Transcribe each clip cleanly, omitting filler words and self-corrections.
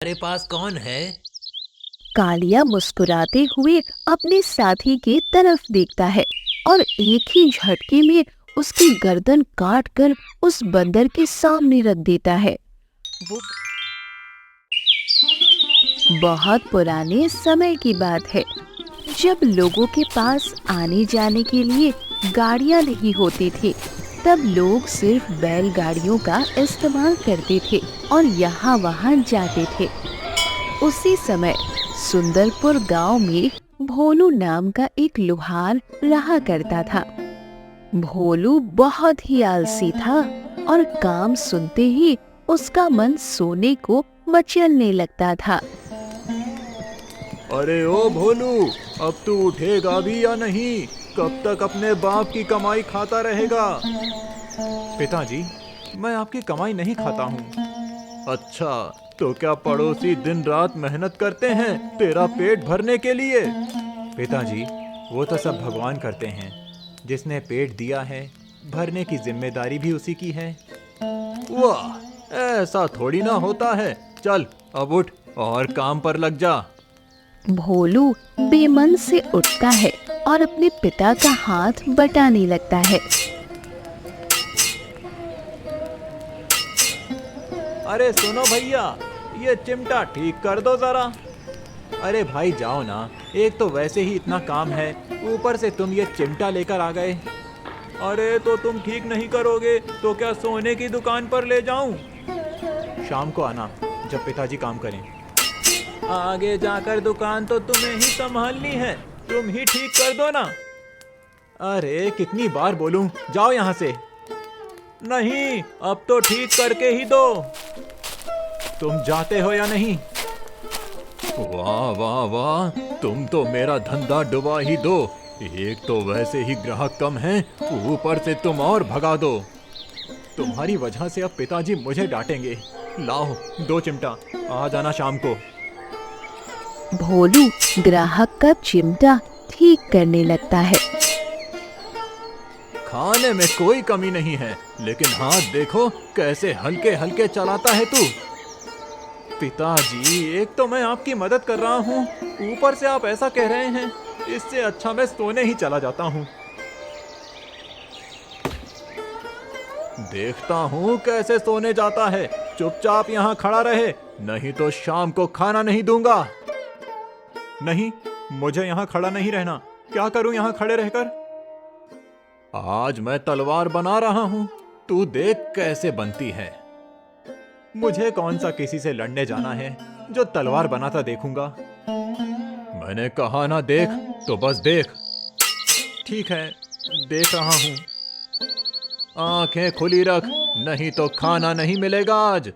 हमारे पास कौन है? कालिया मुस्कुराते हुए अपने साथी के तरफ देखता है और एक ही झटके में उसकी गर्दन काट कर उस बंदर के सामने रख देता है। वो बहुत पुराने समय की बात है, जब लोगों के पास आने जाने के लिए गाड़ियां नहीं होती थी। तब लोग सिर्फ बैलगाड़ियों का इस्तेमाल करते थे और यहाँ वहाँ जाते थे। उसी समय सुंदरपुर गांव में भोलू नाम का एक लोहार रहा करता था। भोलू बहुत ही आलसी था और काम सुनते ही उसका मन सोने को मचलने लगता था। अरे ओ भोलू, अब तू उठेगा भी या नहीं? कब तक अपने बाप की कमाई खाता रहेगा? पिताजी, मैं आपकी कमाई नहीं खाता हूँ। अच्छा, तो क्या पड़ोसी दिन रात मेहनत करते हैं तेरा पेट भरने के लिए? पिताजी, वो तो सब भगवान करते हैं। जिसने पेट दिया है, भरने की जिम्मेदारी भी उसी की है। वाह, ऐसा थोड़ी ना होता है। चल अब उठ और काम पर लग जा। भोलू बेमन से उठता है और अपने पिता का हाथ बटाने लगता है। अरे सुनो भैया, ये चिमटा ठीक कर दो जरा। अरे भाई जाओ ना, एक तो वैसे ही इतना काम है, ऊपर से तुम ये चिमटा लेकर आ गए। अरे तो तुम ठीक नहीं करोगे तो क्या सोने की दुकान पर ले जाऊं? शाम को आना, जब पिताजी काम करें। आगे जाकर दुकान तो तुम्हें ही संभालनी है, तुम ही ठीक कर दो ना। अरे कितनी बार बोलूं, जाओ यहाँ से। नहीं, अब तो ठीक करके ही दो। तुम जाते हो या नहीं? वाह वाह वाह, तुम तो मेरा धंधा डुबा ही दो। एक तो वैसे ही ग्राहक कम हैं, ऊपर से तुम और भगा दो। तुम्हारी वजह से अब पिताजी मुझे डांटेंगे। लाओ दो चिमटा, आ जाना शाम को। भोलू ग्राहक का चिमटा ठीक करने लगता है। खाने में कोई कमी नहीं है, लेकिन हाथ देखो कैसे हल्के हल्के चलाता है तू। पिताजी, एक तो मैं आपकी मदद कर रहा हूँ, ऊपर से आप ऐसा कह रहे हैं। इससे अच्छा मैं सोने ही चला जाता हूँ। देखता हूँ कैसे सोने जाता है। चुपचाप यहाँ खड़ा रहे, नहीं तो शाम को खाना नहीं दूंगा। नहीं, मुझे यहाँ खड़ा नहीं रहना। क्या करूँ यहाँ खड़े रहकर? आज मैं तलवार बना रहा हूँ, तू देख कैसे बनती है। मुझे कौन सा किसी से लड़ने जाना है जो तलवार बनाता देखूंगा। मैंने कहा ना देख, तो बस देख। ठीक है, देख रहा हूँ। आंखें खुली रख, नहीं तो खाना नहीं मिलेगा आज।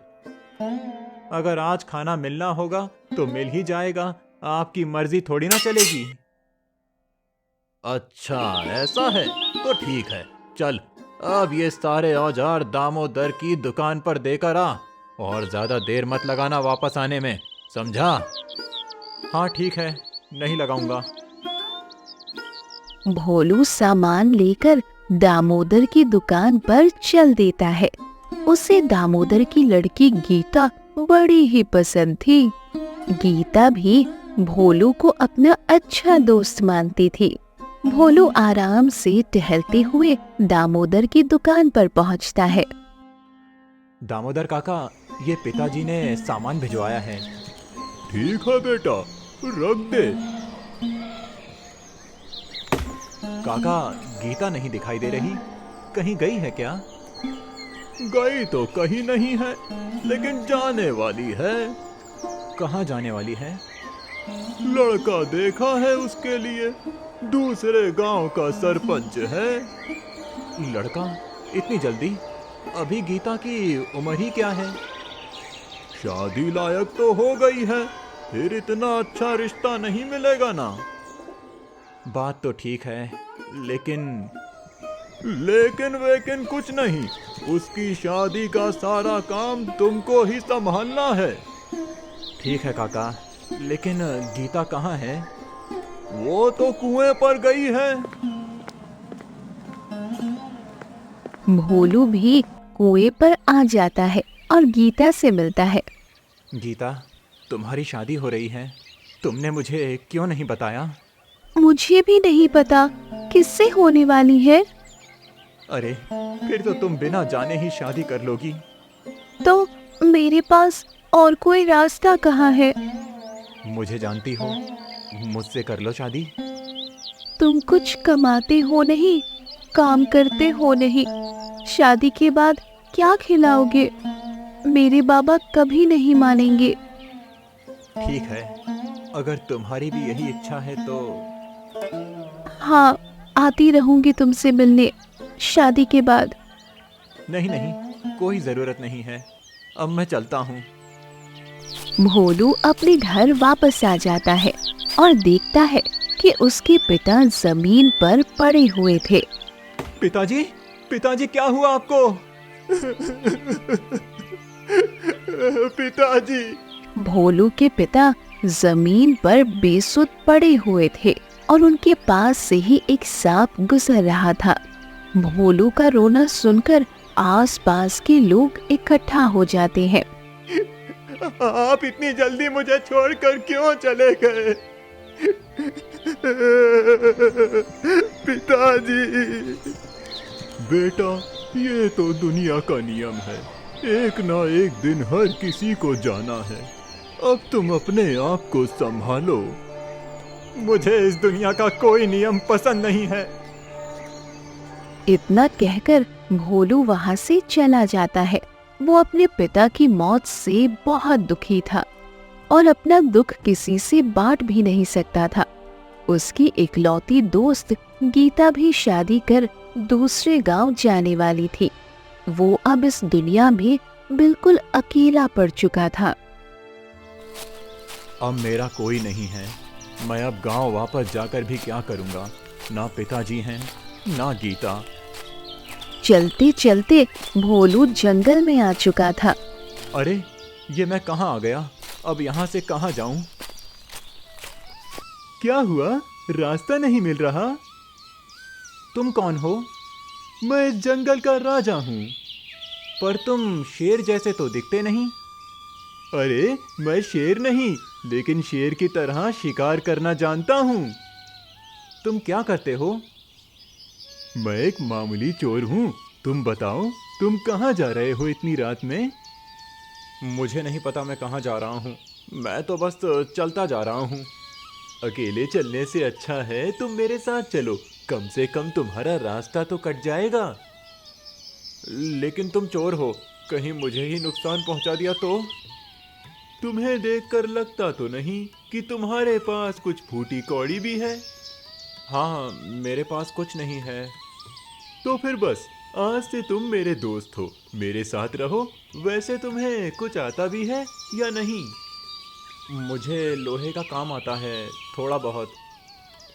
अगर आज खाना मिलना होगा तो मिल ही जाएगा, आपकी मर्जी थोड़ी ना चलेगी। अच्छा ऐसा है, तो ठीक है। चल अब ये सारे औजार दामोदर की दुकान पर देकर आ, और ज्यादा देर मत लगाना वापस आने में, समझा? हाँ ठीक है, नहीं लगाऊंगा। भोलू सामान लेकर दामोदर की दुकान पर चल देता है। उसे दामोदर की लड़की गीता बड़ी ही पसंद थी। गीता भी भोलू को अपना अच्छा दोस्त मानती थी। भोलू आराम से टहलते हुए दामोदर की दुकान पर पहुंचता है। दामोदर काका, ये पिताजी ने सामान भिजवाया है। ठीक है बेटा, रख दे। काका, गीता नहीं दिखाई दे रही, कहीं गई है क्या? गई तो कहीं नहीं है, लेकिन जाने वाली है। कहाँ जाने वाली है? लड़का देखा है उसके लिए, दूसरे गांव का सरपंच है। लड़का? इतनी जल्दी? अभी गीता की उम्र ही क्या है? शादी लायक तो हो गई है, फिर इतना अच्छा रिश्ता नहीं मिलेगा ना। बात तो ठीक है, लेकिन वेकिन कुछ नहीं। उसकी शादी का सारा काम तुमको ही संभालना है। ठीक है काका, लेकिन गीता कहाँ है? वो तो कुएं पर गई है। भोलू भी कुएं पर आ जाता है और गीता से मिलता है। गीता, तुम्हारी शादी हो रही है। तुमने मुझे क्यों नहीं बताया? मुझे भी नहीं पता किससे होने वाली है। अरे, फिर तो तुम बिना जाने ही शादी कर लोगी। तो मेरे पास और कोई रास्ता कहाँ है? मुझे जानती हो, मुझसे कर लो शादी। तुम कुछ कमाते हो नहीं, काम करते हो नहीं, शादी के बाद क्या खिलाओगे? मेरे बाबा कभी नहीं मानेंगे। ठीक है, अगर तुम्हारी भी यही इच्छा है तो। हाँ, आती रहूंगी तुमसे मिलने शादी के बाद। नहीं नहीं, कोई जरूरत नहीं है। अब मैं चलता हूँ। भोलू अपने घर वापस आ जाता है और देखता है कि उसके पिता जमीन पर पड़े हुए थे। पिताजी, पिताजी क्या हुआ आपको? पिताजी। भोलू के पिता जमीन पर बेसुध पड़े हुए थे और उनके पास से ही एक सांप गुजर रहा था। भोलू का रोना सुनकर आसपास के लोग इकट्ठा हो जाते हैं। आप इतनी जल्दी मुझे छोड़कर क्यों चले गए? पिताजी। बेटा, ये तो दुनिया का नियम है। एक ना एक दिन हर किसी को जाना है। अब तुम अपने आप को संभालो। मुझे इस दुनिया का कोई नियम पसंद नहीं है। इतना कहकर भोलू वहां से चला जाता है। वो अपने पिता की मौत से बहुत दुखी था और अपना दुख किसी से बांट भी नहीं सकता था। उसकी इकलौती दोस्त गीता भी शादी कर दूसरे गांव जाने वाली थी। वो अब इस दुनिया में बिल्कुल अकेला पड़ चुका था। अब मेरा कोई नहीं है। मैं अब गांव वापस जाकर भी क्या करूंगा? ना पिताजी हैं, ना गीता। चलते चलते भोलू जंगल में आ चुका था। अरे, ये मैं कहाँ आ गया? अब यहाँ से कहाँ जाऊं? क्या हुआ? रास्ता नहीं मिल रहा? तुम कौन हो? मैं इस जंगल का राजा हूँ। पर तुम शेर जैसे तो दिखते नहीं। अरे, मैं शेर नहीं, लेकिन शेर की तरह शिकार करना जानता हूँ। तुम क्या करते हो? मैं एक मामूली चोर हूँ। तुम बताओ, तुम कहाँ जा रहे हो इतनी रात में? मुझे नहीं पता मैं कहाँ जा रहा हूँ। मैं तो बस चलता जा रहा हूँ। अकेले चलने से अच्छा है तुम मेरे साथ चलो। कम से कम तुम्हारा रास्ता तो कट जाएगा। लेकिन तुम चोर हो, कहीं मुझे ही नुकसान पहुंचा दिया तो? तुम्हें देखकर लगता तो नहीं कि तुम्हारे पास कुछ फूटी कौड़ी भी है। हाँ, मेरे पास कुछ नहीं है। तो फिर बस, आज से तुम मेरे दोस्त हो, मेरे साथ रहो। वैसे तुम्हें कुछ आता भी है या नहीं? मुझे लोहे का काम आता है, थोड़ा बहुत।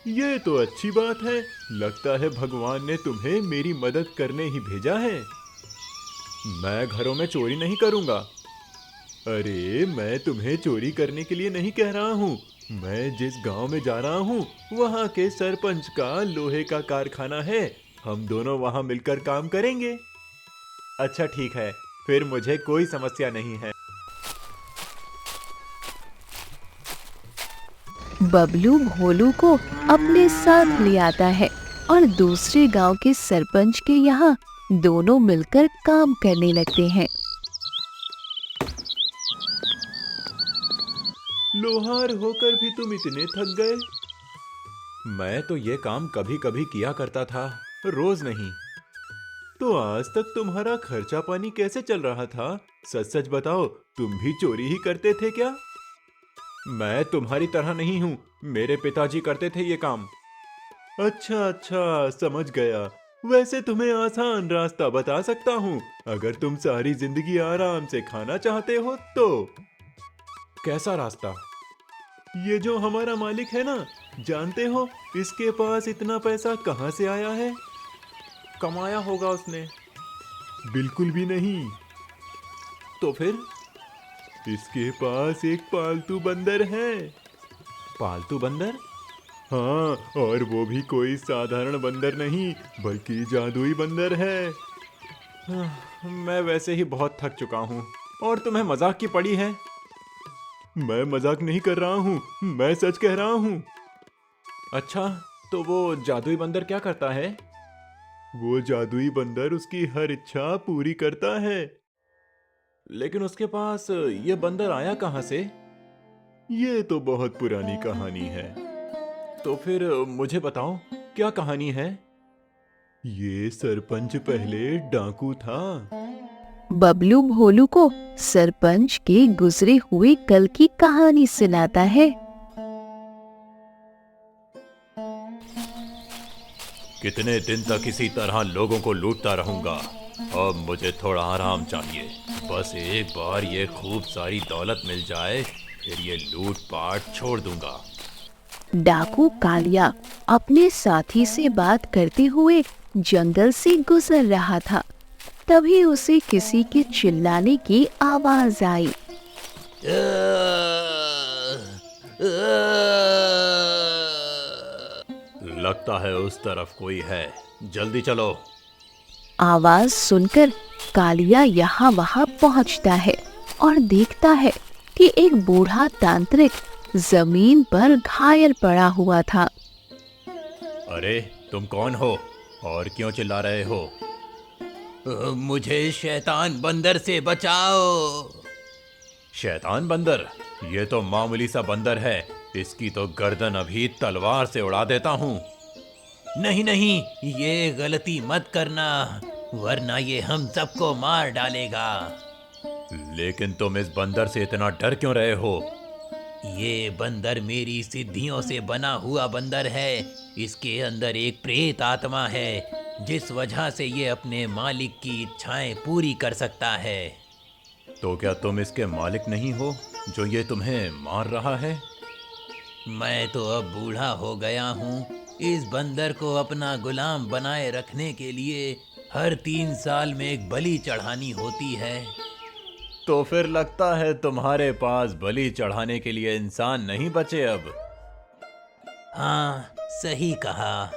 ये तो अच्छी बात है। लगता है भगवान ने तुम्हें मेरी मदद करने ही भेजा है। मैं घरों में चोरी नहीं करूंगा। अरे, मैं तुम्हें चोरी करने के लिए नहीं कह रहा हूँ। मैं जिस गांव में जा रहा हूँ, वहाँ के सरपंच का लोहे का कारखाना है। हम दोनों वहाँ मिलकर काम करेंगे। अच्छा ठीक है, फिर मुझे कोई समस्या नहीं है। बबलू भोलू को अपने साथ ले आता है और दूसरे गांव के सरपंच के यहाँ दोनों मिलकर काम करने लगते हैं। लोहार होकर भी तुम इतने थक गए? मैं तो ये काम कभी कभी किया करता था, रोज नहीं। तो आज तक तुम्हारा खर्चा पानी कैसे चल रहा था? सच सच बताओ, तुम भी चोरी ही करते थे क्या? मैं तुम्हारी तरह नहीं हूँ, मेरे पिताजी करते थे ये काम। अच्छा अच्छा, समझ गया। वैसे तुम्हें आसान रास्ता बता सकता हूँ, अगर तुम सारी जिंदगी आराम से खाना चाहते हो तो। कैसा रास्ता? ये जो हमारा मालिक है ना, जानते हो इसके पास इतना पैसा कहाँ से आया है? कमाया होगा उसने। बिल्कुल भी नहीं। तो फिर? इसके पास एक पालतू बंदर है। पालतू बंदर? हाँ, और वो भी कोई साधारण बंदर नहीं, बल्कि जादुई बंदर है। मैं वैसे ही बहुत थक चुका हूँ और तुम्हें मजाक की पड़ी है। मैं मजाक नहीं कर रहा हूँ, मैं सच कह रहा हूँ। अच्छा, तो वो जादुई बंदर क्या करता है? वो जादुई बंदर उसकी हर इच्छा पूरी करता है। लेकिन उसके पास ये बंदर आया कहाँ से? ये तो बहुत पुरानी कहानी है। तो फिर मुझे बताओ, क्या कहानी है? ये सरपंच पहले डाकू था। बबलू भोलू को सरपंच के गुजरे हुए कल की कहानी सुनाता है। कितने दिन तक इसी तरह लोगों को लूटता रहूंगा? अब मुझे थोड़ा आराम चाहिए। बस एक बार ये खूब सारी दौलत मिल जाए, फिर ये लूट पाट छोड़ दूंगा। डाकू कालिया अपने साथी से बात करते हुए जंगल से गुजर रहा था। तभी उसे किसी के चिल्लाने की आवाज आई। लगता है उस तरफ कोई है, जल्दी चलो। आवाज सुनकर कालिया यहाँ वहाँ पहुँचता है और देखता है कि एक बूढ़ा तांत्रिक जमीन पर घायल पड़ा हुआ था। अरे तुम कौन हो और क्यों चिल्ला रहे हो? मुझे शैतान बंदर से बचाओ। शैतान बंदर? ये तो मामूली सा बंदर है, इसकी तो गर्दन अभी तलवार से उड़ा देता हूँ। नहीं नहीं, ये गलती मत करना, वरना ये हम सबको मार डालेगा। लेकिन तुम इस बंदर से इतना डर क्यों रहे हो? ये बंदर मेरी सिद्धियों से बना हुआ बंदर है। इसके अंदर एक प्रेत आत्मा है, जिस वजह से ये अपने मालिक की इच्छाएं पूरी कर सकता है। तो क्या तुम इसके मालिक नहीं हो जो ये तुम्हें मार रहा है? मैं तो अब बूढ़ा हो गया हूँ। इस बंदर को अपना गुलाम बनाए रखने के लिए हर 3 साल में एक बलि चढ़ानी होती है। तो फिर लगता है तुम्हारे पास बलि चढ़ाने के लिए इंसान नहीं बचे अब। हाँ, सही कहा।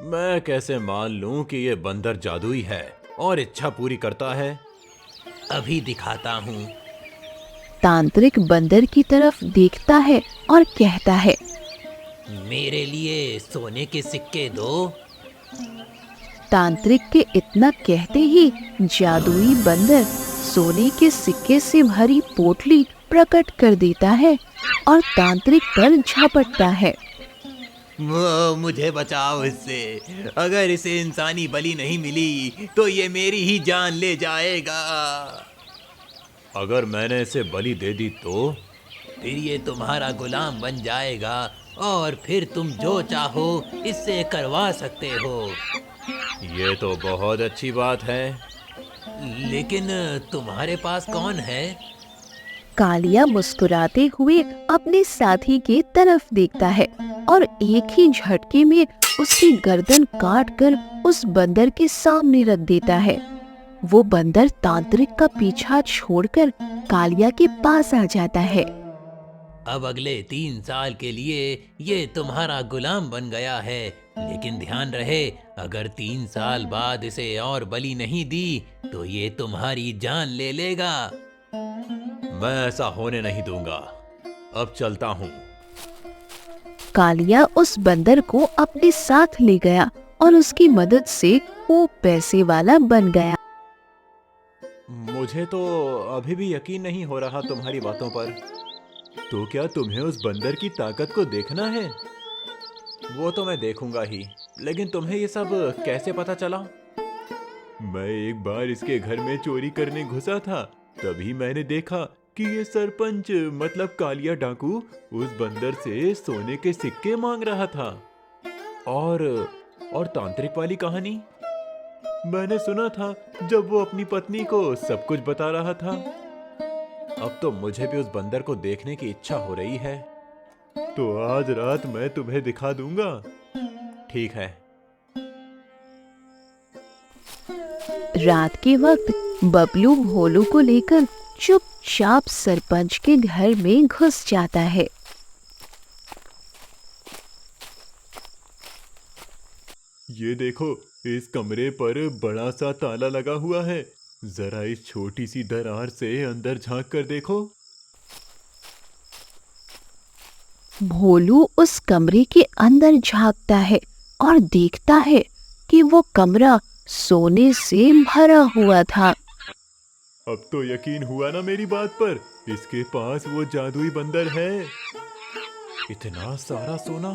मैं कैसे मान लूं कि ये बंदर जादुई है और इच्छा पूरी करता है? अभी दिखाता हूँ। तांत्रिक बंदर की तरफ देखता है और कहता है, मेरे लिए सोने के सिक्के दो। तांत्रिक के इतना कहते ही जादुई बंदर सोने के सिक्के से भरी पोटली प्रकट कर देता है और तांत्रिक पर झपटता है। मुझे बचाओ इससे। अगर इसे इंसानी बलि नहीं मिली तो ये मेरी ही जान ले जाएगा। अगर मैंने इसे बलि दे दी तो? फिर ये तुम्हारा गुलाम बन जाएगा और फिर तुम जो चाहो इससे करवा सकते हो। ये तो बहुत अच्छी बात है। लेकिन तुम्हारे पास कौन है? कालिया मुस्कुराते हुए अपने साथी के तरफ देखता है और एक ही झटके में उसकी गर्दन काट कर उस बंदर के सामने रख देता है। वो बंदर तांत्रिक का पीछा छोड़कर कालिया के पास आ जाता है। अब अगले 3 साल के लिए ये तुम्हारा गुलाम बन गया है, लेकिन ध्यान रहे, अगर 3 साल बाद इसे और बलि नहीं दी तो ये तुम्हारी जान ले लेगा। मैं ऐसा होने नहीं दूंगा। अब चलता हूँ। कालिया उस बंदर को अपने साथ ले गया और उसकी मदद से वो पैसे वाला बन गया। मुझे तो अभी भी यकीन नहीं हो रहा तुम्हारी बातों पर। तो क्या तुम्हें उस बंदर की ताकत को देखना है? वो तो मैं देखूंगा ही, लेकिन तुम्हें ये सब कैसे पता चला? मैं एक बार इसके घर में चोरी करने घुसा था, तभी मैंने देखा कि ये सरपंच मतलब कालिया डाकू उस बंदर से सोने के सिक्के मांग रहा था। और तांत्रिक वाली कहानी मैंने सुना था जब वो अपनी पत्नी को सब कुछ बता रहा था। अब तो मुझे भी उस बंदर को देखने की इच्छा हो रही है। तो आज रात मैं तुम्हें दिखा दूंगा। ठीक है। रात के वक्त बबलू भोलू को लेकर चुपचाप सरपंच के घर में घुस जाता है। ये देखो, इस कमरे पर बड़ा सा ताला लगा हुआ है। जरा इस छोटी सी दरार से अंदर झांक कर देखो। भोलू उस कमरे के अंदर झांकता है और देखता है कि वो कमरा सोने से भरा हुआ था। अब तो यकीन हुआ ना मेरी बात पर, इसके पास वो जादुई बंदर है। इतना सारा सोना।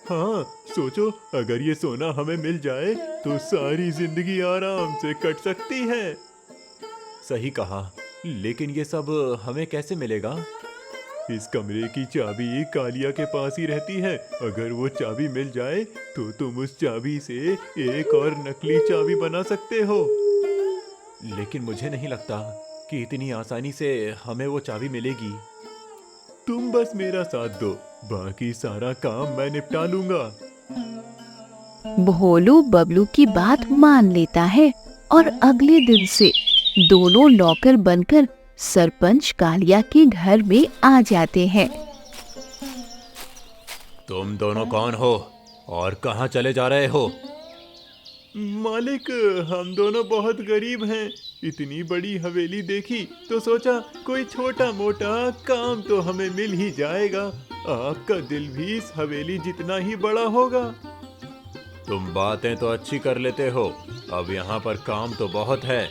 हाँ, सोचो अगर ये सोना हमें मिल जाए तो सारी जिंदगी आराम से कट सकती है। सही कहा, लेकिन ये सब हमें कैसे मिलेगा? इस कमरे की चाबी कालिया के पास ही रहती है। अगर वो चाबी मिल जाए तो तुम उस चाबी से एक और नकली चाबी बना सकते हो। लेकिन मुझे नहीं लगता कि इतनी आसानी से हमें वो चाबी मिलेगी। तुम बस मेरा साथ दो, बाकी सारा काम मैं निपटा लूंगा। भोलू बबलू की बात मान लेता है और अगले दिन से दोनों नौकर बनकर सरपंच कालिया के घर में आ जाते हैं। तुम दोनों कौन हो और कहाँ चले जा रहे हो? मालिक, हम दोनों बहुत गरीब हैं। इतनी बड़ी हवेली देखी तो सोचा कोई छोटा मोटा काम तो हमें मिल ही जाएगा। आपका दिल भी इस हवेली जितना ही बड़ा होगा। तुम बातें तो अच्छी कर लेते हो, अब यहाँ पर काम तो बहुत है,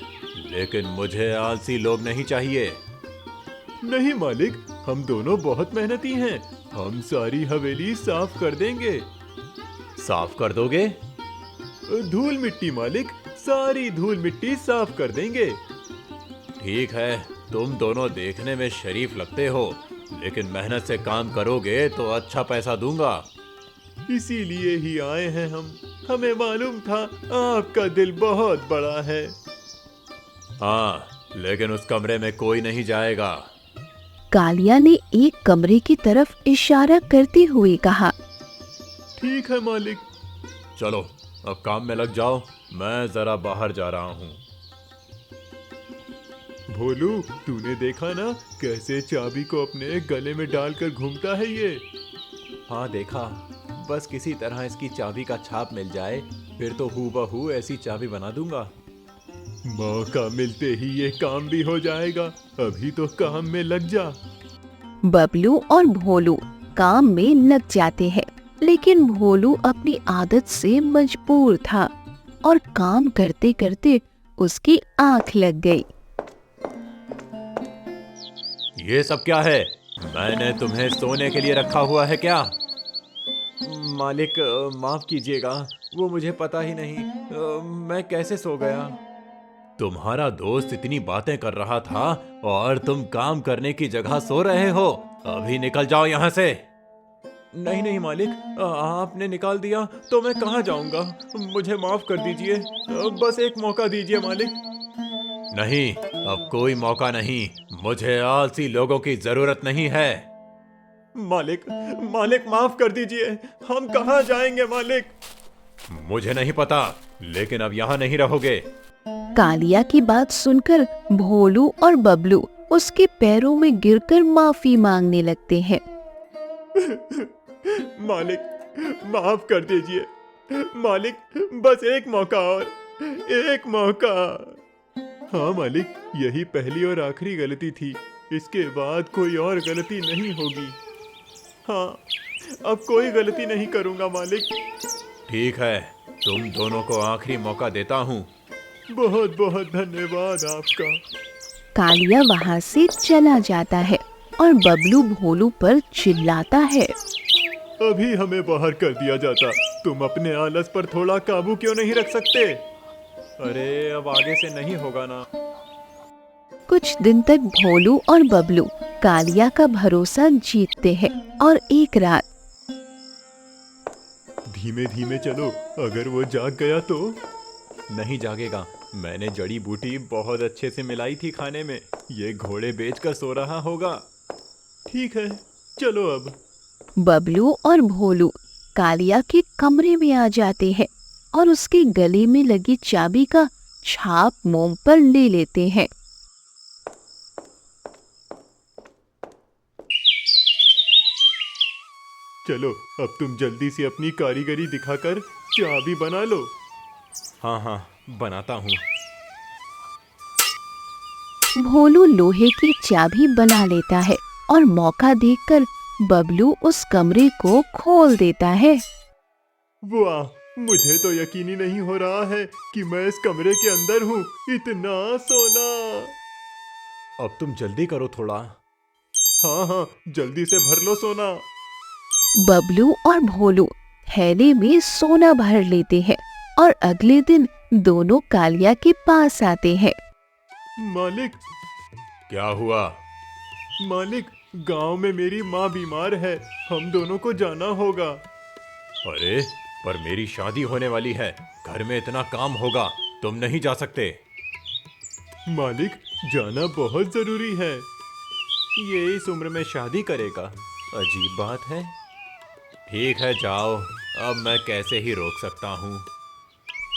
लेकिन मुझे आलसी लोग नहीं चाहिए। नहीं मालिक, हम दोनों बहुत मेहनती हैं। हम सारी हवेली साफ कर देंगे। साफ कर दोगे? धूल मिट्टी मालिक, सारी धूल मिट्टी साफ कर देंगे। ठीक है, तुम दोनों देखने में शरीफ लगते हो, लेकिन मेहनत से काम करोगे तो अच्छा पैसा दूंगा। इसीलिए ही आए हैं हम। हमें मालूम था आपका दिल बहुत बड़ा है। हाँ, लेकिन उस कमरे में कोई नहीं जाएगा। कालिया ने एक कमरे की तरफ इशारा करते हुए कहा। ठीक है मालिक। चलो अब काम में लग जाओ, मैं जरा बाहर जा रहा हूँ। भोलू, तूने देखा ना कैसे चाबी को अपने गले में डालकर घूमता है ये? हाँ देखा, बस किसी तरह इसकी चाबी का छाप मिल जाए, फिर तो हूबहू ऐसी चाबी बना दूंगा। मौका मिलते ही ये काम भी हो जाएगा। अभी तो काम में लग जा। बबलू और भोलू काम में लग जाते हैं, लेकिन भोलू अपनी आदत से मजबूर था और काम करते करते उसकी आंख लग गई। ये सब क्या है? मैंने तुम्हें सोने के लिए रखा हुआ है क्या? मालिक, माफ कीजिएगा, वो मुझे पता ही नहीं। मैं कैसे सो गया? तुम्हारा दोस्त इतनी बातें कर रहा था और तुम काम करने की जगह सो रहे हो। अभी निकल जाओ यहाँ से। नहीं नहीं मालिक, आपने निकाल दिया तो मैं कहाँ जाऊंगा? मुझे माफ कर दीजिए, बस एक मौका दीजिए मालिक। नहीं, अब कोई मौका नहीं। मुझे आलसी लोगों की जरूरत नहीं है। मालिक, मालिक माफ कर दीजिए, हम कहाँ जाएंगे मालिक? मुझे नहीं पता, लेकिन अब यहाँ नहीं रहोगे। कालिया की बात सुनकर भोलू और बबलू उसके पैरों में गिरकर माफी मांगने लगते हैं। मालिक माफ कर दीजिए मालिक, बस एक मौका और, एक मौका। हाँ मालिक, यही पहली और आखिरी गलती थी। इसके बाद कोई और गलती नहीं होगी। हाँ, अब कोई गलती नहीं करूँगा मालिक। ठीक है, तुम दोनों को आखिरी मौका देता हूँ। बहुत बहुत धन्यवाद आपका। कालिया वहाँ से चला जाता है और बबलू भोलू पर चिल्लाता है। अभी हमें बाहर कर दिया जाता, तुम अपने आलस पर थोड़ा काबू क्यों नहीं रख सकते? अरे अब आगे से नहीं होगा ना। कुछ दिन तक भोलू और बबलू कालिया का भरोसा जीतते हैं और एक रात। धीमे धीमे चलो, अगर वो जाग गया तो। नहीं जागेगा, मैंने जड़ी बूटी बहुत अच्छे से मिलाई थी खाने में। ये घोड़े बेचकर सो रहा होगा। ठीक है, चलो अब। बबलू और भोलू कालिया के कमरे में आ जाते हैं और उसके गले में लगी चाबी का छाप मोम पर ले लेते हैं। चलो अब तुम जल्दी से अपनी कारीगरी दिखाकर चाबी बना लो। हाँ हाँ, बनाता हूँ। भोलू लोहे की चाबी बना लेता है और मौका देखकर बबलू उस कमरे को खोल देता है। वाह, मुझे तो यकीन ही नहीं हो रहा है कि मैं इस कमरे के अंदर हूँ। इतना सोना। अब तुम जल्दी करो थोड़ा। हाँ हाँ, जल्दी से भर लो सोना। बबलू और भोलू थैले में सोना भर लेते हैं और अगले दिन दोनों कालिया के पास आते हैं। मालिक, क्या हुआ? मालिक, गांव में मेरी माँ बीमार है, हम दोनों को जाना होगा। अरे, पर मेरी शादी होने वाली है, घर में इतना काम होगा, तुम नहीं जा सकते। मालिक, जाना बहुत जरूरी है। ये इस उम्र में शादी करेगा? अजीब बात है। ठीक है, जाओ, अब मैं कैसे ही रोक सकता हूँ।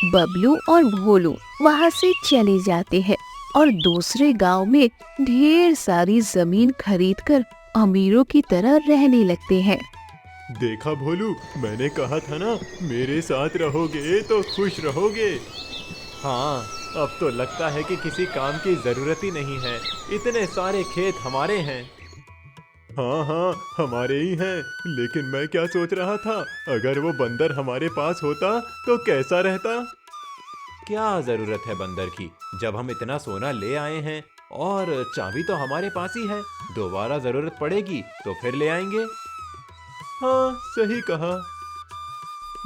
बबलू और भोलू वहाँ से चले जाते हैं और दूसरे गांव में ढेर सारी जमीन खरीदकर अमीरों की तरह रहने लगते हैं। देखा भोलू, मैंने कहा था ना, मेरे साथ रहोगे तो खुश रहोगे। हाँ, अब तो लगता है कि किसी काम की जरूरत ही नहीं है, इतने सारे खेत हमारे हैं। हाँ हाँ, हमारे ही हैं। लेकिन मैं क्या सोच रहा था, अगर वो बंदर हमारे पास होता तो कैसा रहता। क्या जरूरत है बंदर की, जब हम इतना सोना ले आए हैं और चाबी तो हमारे पास ही है। दोबारा जरूरत पड़ेगी तो फिर ले आएंगे। हाँ, सही कहा।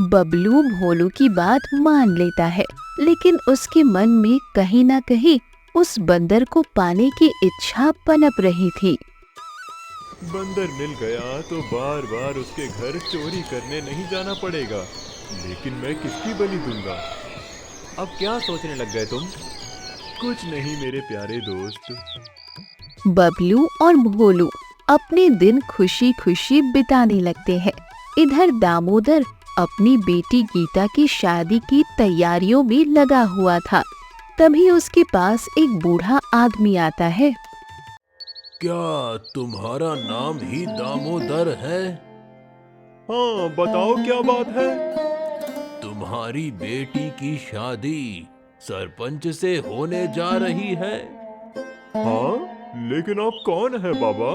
बबलू भोलू की बात मान लेता है, लेकिन उसके मन में कहीं ना कहीं उस बंदर को पाने की इच्छा पनप रही थी। बंदर मिल गया तो बार बार उसके घर चोरी करने नहीं जाना पड़ेगा। लेकिन मैं किसकी बलि दूंगा? अब क्या सोचने लग गए तुम? कुछ नहीं मेरे प्यारे दोस्त। बबलू और भोलू अपने दिन खुशी खुशी बिताने लगते हैं। इधर दामोदर अपनी बेटी गीता की शादी की तैयारियों में लगा हुआ था। तभी उसके पास एक बूढ़ा आदमी आता है। क्या तुम्हारा नाम ही दामोदर है? हाँ, बताओ क्या बात है? तुम्हारी बेटी की शादी सरपंच से होने जा रही है। हाँ, लेकिन आप कौन है बाबा?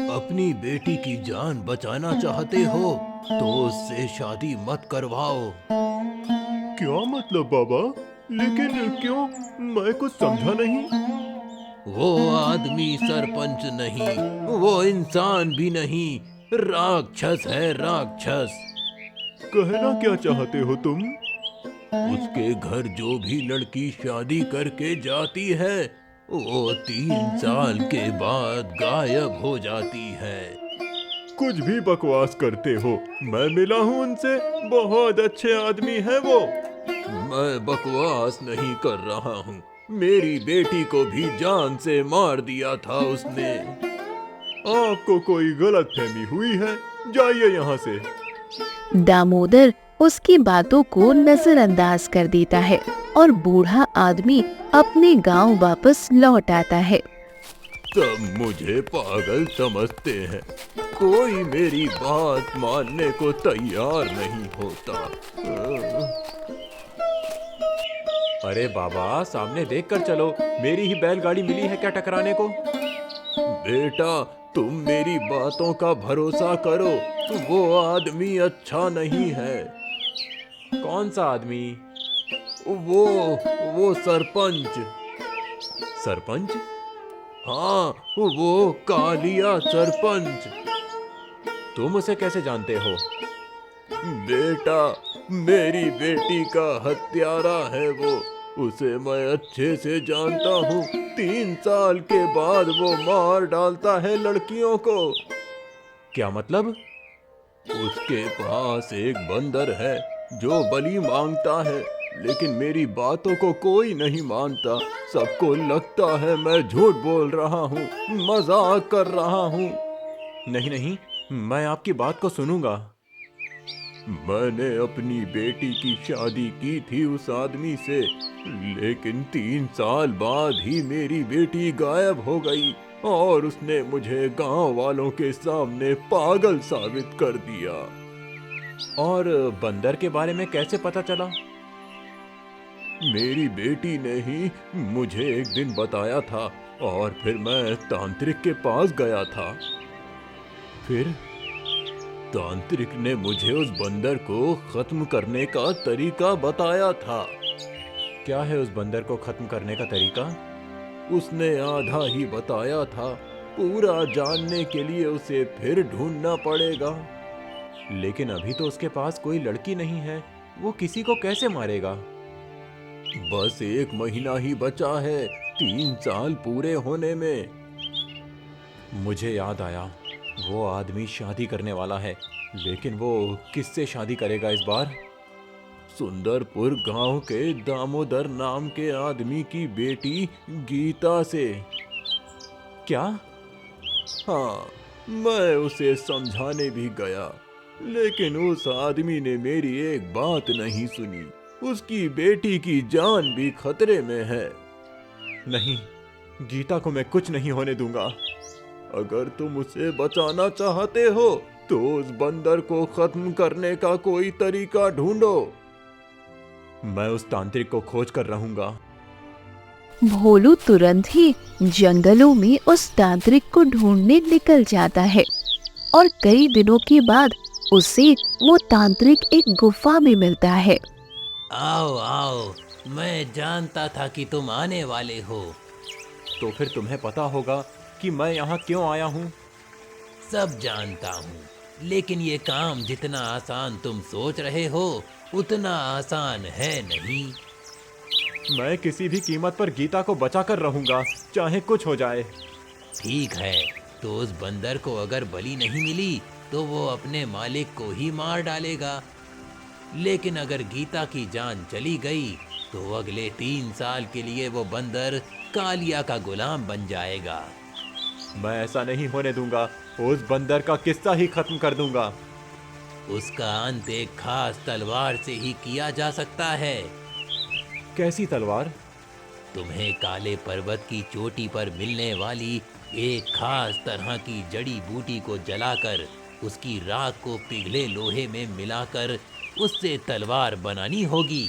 अपनी बेटी की जान बचाना चाहते हो तो उससे शादी मत करवाओ। क्या मतलब बाबा? लेकिन क्यों? मैं कुछ समझा नहीं। वो आदमी सरपंच नहीं, वो इंसान भी नहीं, राक्षस है, राक्षस। कहना क्या चाहते हो तुम? उसके घर जो भी लड़की शादी करके जाती है वो 3 साल के बाद गायब हो जाती है। कुछ भी बकवास करते हो। मैं मिला हूँ उनसे, बहुत अच्छे आदमी है वो। मैं बकवास नहीं कर रहा हूँ, मेरी बेटी को भी जान से मार दिया था उसने। आपको कोई गलतफहमी हुई है, जाइए यहाँ से। दामोदर उसकी बातों को नजरअंदाज कर देता है और बूढ़ा आदमी अपने गांव वापस लौट आता है। सब मुझे पागल समझते हैं, कोई मेरी बात मानने को तैयार नहीं होता। अरे बाबा, सामने देखकर चलो, मेरी ही बैलगाड़ी मिली है क्या टकराने को? बेटा, तुम मेरी बातों का भरोसा करो, वो आदमी अच्छा नहीं है। कौन सा आदमी? वो सरपंच। सरपंच? हाँ, वो कालिया सरपंच। तुम उसे कैसे जानते हो? बेटा, मेरी बेटी का हत्यारा है वो, उसे मैं अच्छे से जानता हूँ। 3 साल के बाद वो मार डालता है लड़कियों को। क्या मतलब? उसके पास एक बंदर है जो बलि मांगता है, लेकिन मेरी बातों को कोई नहीं मानता। सबको लगता है मैं झूठ बोल रहा हूँ, मजाक कर रहा हूँ। नहीं नहीं, मैं आपकी बात को सुनूंगा। मैंने अपनी बेटी की शादी की थी उस आदमी से, लेकिन 3 साल बाद ही मेरी बेटी गायब हो गई और उसने मुझे गांव वालों के सामने पागल साबित कर दिया। और बंदर के बारे में कैसे पता चला? मेरी बेटी ने ही मुझे एक दिन बताया था और फिर मैं तांत्रिक के पास गया था। फिर तांत्रिक ने मुझे उस बंदर को खत्म करने का तरीका बताया था। क्या है उस बंदर को खत्म करने का तरीका? उसने आधा ही बताया था, पूरा जानने के लिए उसे फिर ढूंढना पड़ेगा। लेकिन अभी तो उसके पास कोई लड़की नहीं है, वो किसी को कैसे मारेगा? बस 1 महीना ही बचा है 3 साल पूरे होने में। मुझे याद आया, वो आदमी शादी करने वाला है, लेकिन वो किससे शादी करेगा इस बार? सुंदरपुर गांव के दामोदर नाम के आदमी की बेटी गीता से। क्या? हाँ, मैं उसे समझाने भी गया, लेकिन उस आदमी ने मेरी एक बात नहीं सुनी। उसकी बेटी की जान भी खतरे में है। नहीं, गीता को मैं कुछ नहीं होने दूंगा। अगर तुम उसे बचाना चाहते हो तो उस बंदर को खत्म करने का कोई तरीका ढूंढो। मैं उस तांत्रिक को खोज कर रहूंगा। भोलू तुरंत ही जंगलों में उस तांत्रिक को ढूंढने निकल जाता है और कई दिनों के बाद उसे वो तांत्रिक एक गुफा में मिलता है। आओ आओ, मैं जानता था कि तुम आने वाले हो। तो फिर तुम्हें पता होगा कि मैं यहाँ क्यों आया हूँ। सब जानता हूँ, लेकिन ये काम जितना आसान तुम सोच रहे हो उतना आसान है नहीं। मैं किसी भी कीमत पर गीता को बचा कर रहूंगा, चाहे कुछ हो जाए। ठीक है, तो उस बंदर को अगर बलि नहीं मिली तो वो अपने मालिक को ही मार डालेगा। लेकिन अगर गीता की जान चली गई तो अगले 3 साल के लिए वो बंदर कालिया का गुलाम बन जाएगा। मैं ऐसा नहीं होने दूंगा, उस बंदर का किस्सा ही खत्म कर दूंगा। उसका अंत एक खास तलवार से ही किया जा सकता है। कैसी तलवार? तुम्हें काले पर्वत की चोटी पर मिलने वाली एक खास तरह की जड़ी बूटी को जलाकर उसकी राख को पिघले लोहे में मिलाकर उससे तलवार बनानी होगी।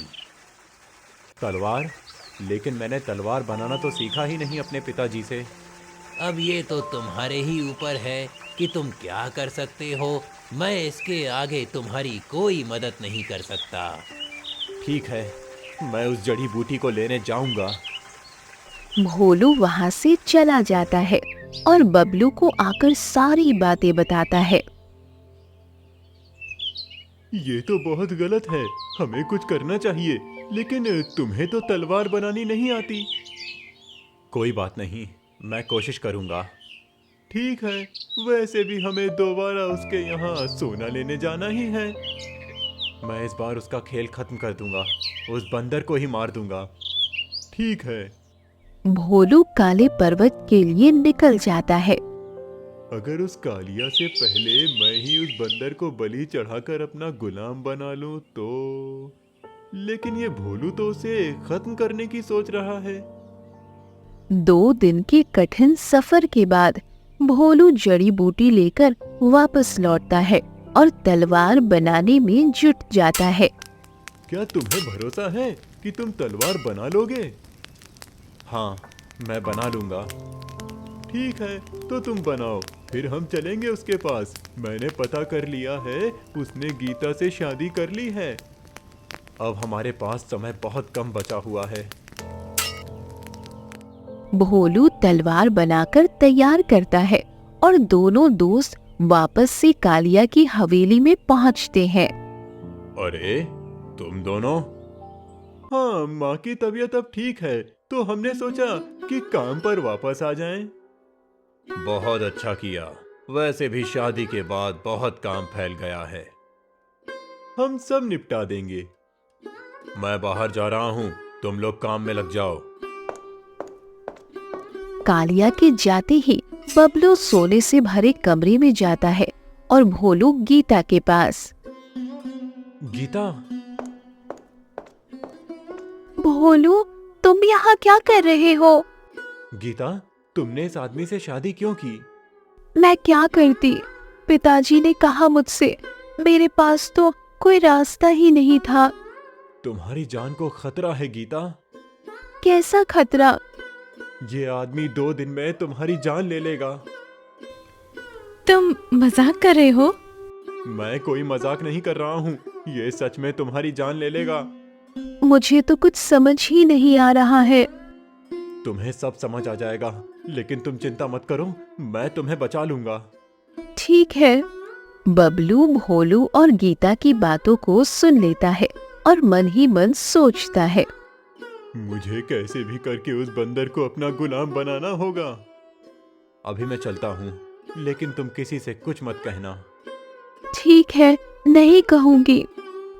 तलवार? लेकिन मैंने तलवार बनाना तो सीखा ही नहीं अपने पिताजी से। अब ये तो तुम्हारे ही ऊपर है कि तुम क्या कर सकते हो। मैं इसके आगे तुम्हारी कोई मदद नहीं कर सकता। ठीक है, मैं उस जड़ी बूटी को लेने जाऊंगा। भोलू वहाँ से चला जाता है और बबलू को आकर सारी बातें बताता है। ये तो बहुत गलत है, हमें कुछ करना चाहिए। लेकिन तुम्हें तो तलवार बनानी नहीं आती। कोई बात नहीं, मैं कोशिश करूंगा। ठीक है, वैसे भी हमें दोबारा उसके यहाँ सोना लेने जाना ही है। मैं इस बार उसका खेल खत्म कर दूंगा, उस बंदर को ही मार दूंगा। ठीक है। भोलू काले पर्वत के लिए निकल जाता है। अगर उस कालिया से पहले मैं ही उस बंदर को बलि चढ़ाकर अपना गुलाम बना लूं तो। लेकिन ये भोलू तो उसे खत्म करने की सोच रहा है। 2 दिन के कठिन सफर के बाद भोलू जड़ी बूटी लेकर वापस लौटता है और तलवार बनाने में जुट जाता है। क्या तुम्हें भरोसा है कि तुम तलवार बना लोगे? हाँ, मैं बना लूंगा। ठीक है, तो तुम बनाओ, फिर हम चलेंगे उसके पास। मैंने पता कर लिया है, उसने गीता से शादी कर ली है। अब हमारे पास समय बहुत कम बचा हुआ है। भोलू तलवार बनाकर तैयार करता है और दोनों दोस्त वापस से कालिया की हवेली में पहुंचते हैं। अरे, तुम दोनों? हाँ, माँ की तबीयत अब ठीक है, तो हमने सोचा कि काम पर वापस आ जाएं। बहुत अच्छा किया। वैसे भी शादी के बाद बहुत काम फैल गया है। हम सब निपटा देंगे। मैं बाहर जा रहा हूँ, तुम लोग काम में लग जाओ। कालिया के जाते ही बबलू सोने से भरे कमरे में जाता है और भोलू गीता के पास। गीता? भोलू, तुम यहाँ क्या कर रहे हो? गीता, तुमने इस आदमी से शादी क्यों की? मैं क्या करती? पिताजी ने कहा मुझसे, मेरे पास तो कोई रास्ता ही नहीं था। तुम्हारी जान को खतरा है गीता। कैसा खतरा? ये आदमी 2 दिन में तुम्हारी जान ले लेगा। तुम मजाक कर रहे हो? मैं कोई मजाक नहीं कर रहा हूँ, ये सच में तुम्हारी जान ले लेगा। मुझे तो कुछ समझ ही नहीं आ रहा है। तुम्हें सब समझ आ जाएगा, लेकिन तुम चिंता मत करो, मैं तुम्हें बचा लूंगा। ठीक है। बबलू, भोलू और गीता की बातों को सुन लेता है और मन ही मन सोचता है, मुझे कैसे भी करके उस बंदर को अपना गुलाम बनाना होगा। अभी मैं चलता हूँ, लेकिन तुम किसी से कुछ मत कहना। ठीक है, नहीं कहूंगी।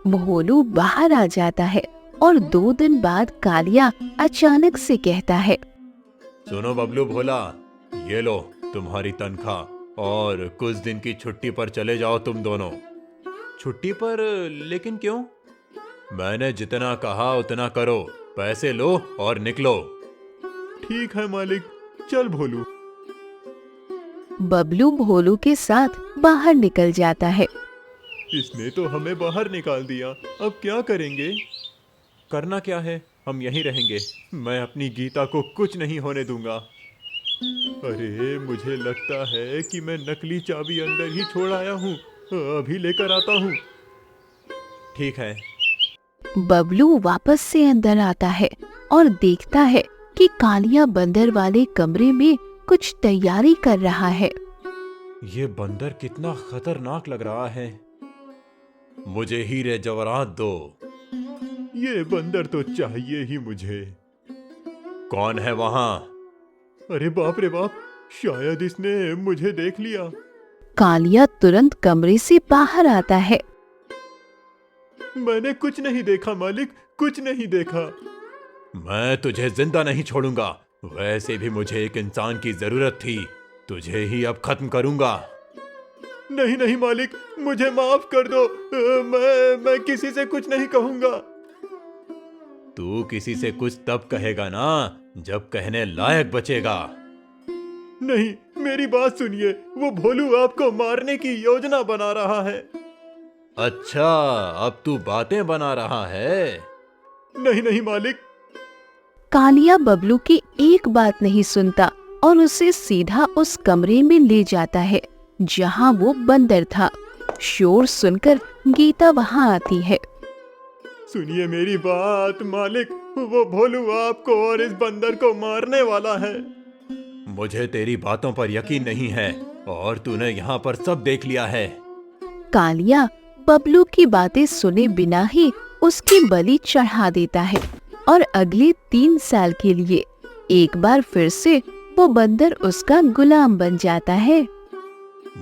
भोलू बाहर आ जाता है और 2 दिन बाद कालिया अचानक से कहता है, सुनो बबलू भोला, ये लो तुम्हारी तनख्वाह और कुछ दिन की छुट्टी पर चले जाओ तुम दोनों। छुट्टी पर? लेकिन क्यों? मैंने जितना कहा उतना करो, पैसे लो और निकलो। ठीक है मालिक, चल भोलू। बबलू भोलू के साथ बाहर निकल जाता है। इसने तो हमें बाहर निकाल दिया, अब क्या करेंगे? करना क्या है, हम यहीं रहेंगे। मैं अपनी गीता को कुछ नहीं होने दूंगा। अरे मुझे लगता है कि मैं नकली चाबी अंदर ही छोड़ आया हूँ, अभी लेकर आता हूँ। ठीक है। बबलू वापस से अंदर आता है और देखता है कि कालिया बंदर वाले कमरे में कुछ तैयारी कर रहा है। ये बंदर कितना खतरनाक लग रहा है। मुझे हीरे जवाहरात दो। ये बंदर तो चाहिए ही मुझे। कौन है वहां? अरे बाप रे बाप, शायद इसने मुझे देख लिया। कालिया तुरंत कमरे से बाहर आता है। मैंने कुछ नहीं देखा मालिक, कुछ नहीं देखा। मैं तुझे जिंदा नहीं छोड़ूंगा। वैसे भी मुझे एक इंसान की जरूरत थी, तुझे ही अब खत्म करूंगा। नहीं नहीं मालिक, मुझे माफ कर दो। मैं किसी से कुछ नहीं कहूंगा। तू किसी से कुछ तब कहेगा ना जब कहने लायक बचेगा। नहीं, मेरी बात सुनिए, वो भोलू आपको मारने की योजना बना रहा है। अच्छा, अब तू बातें बना रहा है। नहीं नहीं मालिक। कालिया बबलू की एक बात नहीं सुनता और उसे सीधा उस कमरे में ले जाता है जहां वो बंदर था। शोर सुनकर गीता वहां आती है। सुनिए मेरी बात मालिक, वो भोलू आपको और इस बंदर को मारने वाला है। मुझे तेरी बातों पर यकीन नहीं है और तूने यहाँ पर सब देख लिया है। कालिया बबलू की बातें सुने बिना ही उसकी बलि चढ़ा देता है और अगले 3 साल के लिए एक बार फिर से वो बंदर उसका गुलाम बन जाता है।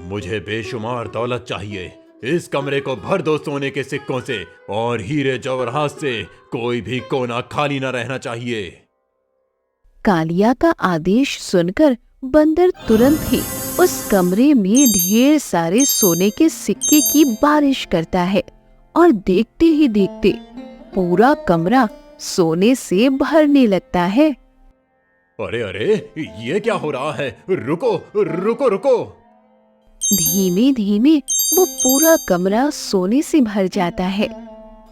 मुझे बेशुमार दौलत चाहिए। इस कमरे को भर दो सोने के सिक्कों से और हीरे जवाहरात से। कोई भी कोना खाली न रहना चाहिए। कालिया का आदेश सुनकर बंदर तुरंत ही उस कमरे में ढेर सारे सोने के सिक्के की बारिश करता है और देखते ही देखते पूरा कमरा सोने से भरने लगता है। अरे अरे, ये क्या हो रहा है? रुको रुको रुको। धीमे धीमे वो पूरा कमरा सोने से भर जाता है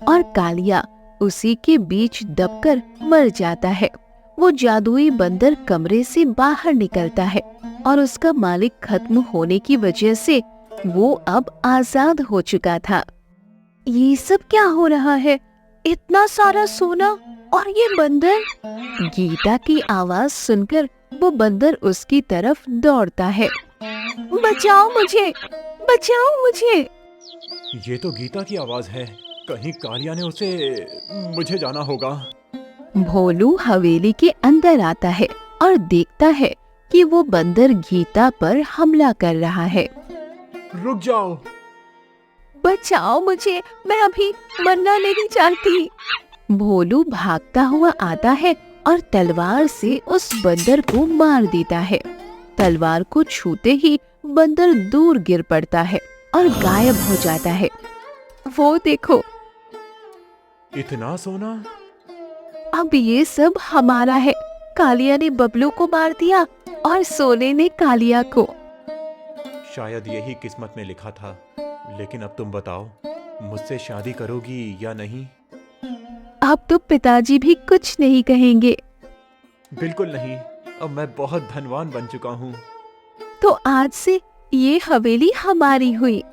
और कालिया उसी के बीच दबकर मर जाता है। वो जादुई बंदर कमरे से बाहर निकलता है और उसका मालिक खत्म होने की वजह से वो अब आजाद हो चुका था। ये सब क्या हो रहा है? इतना सारा सोना और ये बंदर? गीता की आवाज सुनकर वो बंदर उसकी तरफ दौड़ता है। बचाओ मुझे, बचाओ मुझे। ये तो गीता की आवाज है। कहीं कालिया ने उसे... मुझे जाना होगा। भोलू हवेली के अंदर आता है और देखता है कि वो बंदर गीता पर हमला कर रहा है। रुक जाओ। बचाओ मुझे, मैं अभी मरना नहीं चाहती। भोलू भागता हुआ आता है और तलवार से उस बंदर को मार देता है। तलवार को छूते ही बंदर दूर गिर पड़ता है और गायब हो जाता है। वो देखो, इतना सोना? अब ये सब हमारा है। कालिया ने बबलू को मार दिया और सोने ने कालिया को। शायद यही किस्मत में लिखा था। लेकिन अब तुम बताओ, मुझसे शादी करोगी या नहीं? अब तो पिताजी भी कुछ नहीं कहेंगे। बिल्कुल नहीं, अब मैं बहुत धनवान बन चुका हूँ। तो आज से ये हवेली हमारी हुई।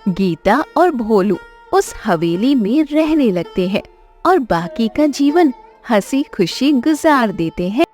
गीता और भोलू उस हवेली में रहने लगते हैं और बाकी का जीवन हंसी खुशी गुजार देते हैं।